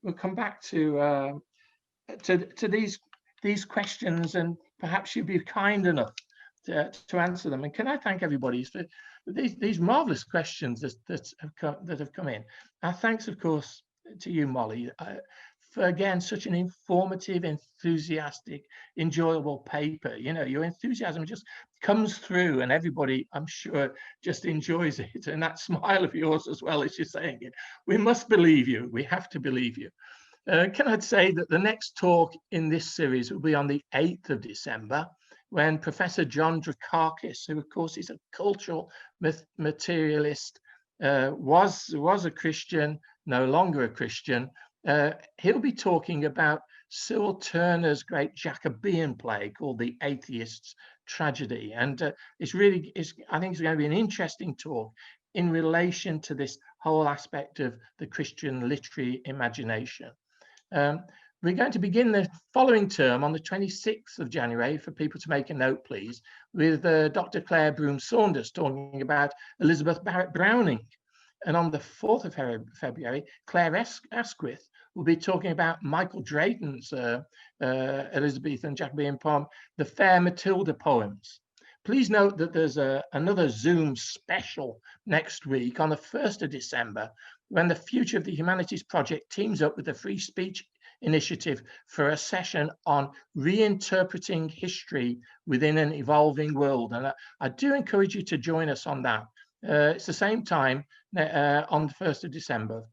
We'll come back to these questions, and perhaps you'd be kind enough to answer them. And can I thank everybody for these marvelous questions that have come in. Our thanks, of course, to you, Molly, for again such an informative, enthusiastic, enjoyable paper. Your enthusiasm just comes through, and everybody, I'm sure, just enjoys it. And that smile of yours as well, as you're saying it. We must believe you. We have to believe you. Can I say that the next talk in this series will be on the 8th of December, when Professor John Drakakis, who of course is a cultural materialist, was a Christian, no longer a Christian. He'll be talking about Cyril Turner's great Jacobean play called The Atheist's Tragedy. And I think it's going to be an interesting talk in relation to this whole aspect of the Christian literary imagination. We're going to begin the following term on the 26th of January, for people to make a note, please, with Dr. Claire Broom-Saunders talking about Elizabeth Barrett Browning. And on the 4th of February, Claire Asquith will be talking about Michael Drayton's Elizabethan Jacobean poem, The Fair Matilda Poems. Please note that there's another Zoom special next week on the 1st of December, when the Future of the Humanities Project teams up with the Free Speech Initiative for a session on reinterpreting history within an evolving world. And I do encourage you to join us on that. It's the same time on the 1st of December,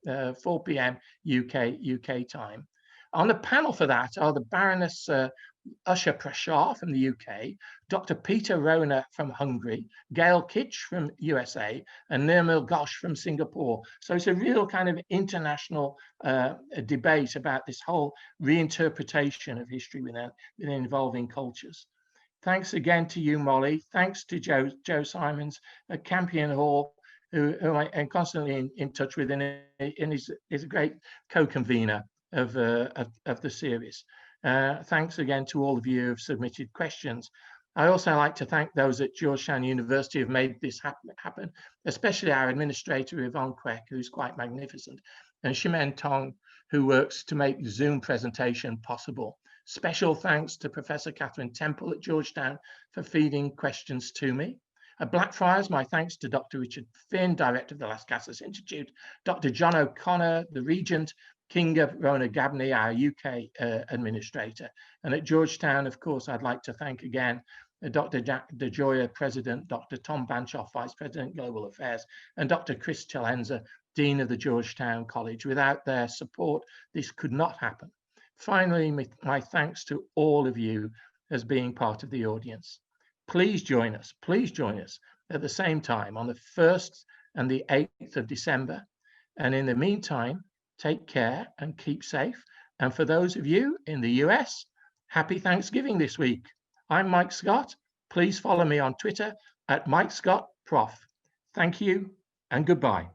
4 p.m. UK time. On the panel for that are the Baroness Usha Prashar from the UK, Dr. Peter Rona from Hungary, Gail Kitch from USA, and Nirmal Ghosh from Singapore. So it's a real kind of international debate about this whole reinterpretation of history within evolving cultures. Thanks again to you, Molly. Thanks to Joe Simons at Campion Hall, who I am constantly in touch with, and is a great co-convener of the series. Thanks again to all of you who have submitted questions. I also like to thank those at Georgetown University who have made this happen, especially our administrator, Yvonne Queck, who's quite magnificent, and Shimen Tong, who works to make the Zoom presentation possible. Special thanks to Professor Catherine Temple at Georgetown for feeding questions to me. At Blackfriars, my thanks to Dr. Richard Finn, Director of the Las Casas Institute, Dr. John O'Connor, the Regent, Kinga Rona Gabney, our UK Administrator. And at Georgetown, of course, I'd like to thank again Dr. Jack DeGioia, President, Dr. Tom Banshoff, Vice President, Global Affairs, and Dr. Chris Chalenza, Dean of the Georgetown College. Without their support, this could not happen. Finally, my thanks to all of you as being part of the audience. Please join us at the same time on the 1st and the 8th of December. And in the meantime, take care and keep safe. And for those of you in the US, happy Thanksgiving this week. I'm Mike Scott. Please follow me on Twitter at Mike Scott Prof. Thank you and goodbye.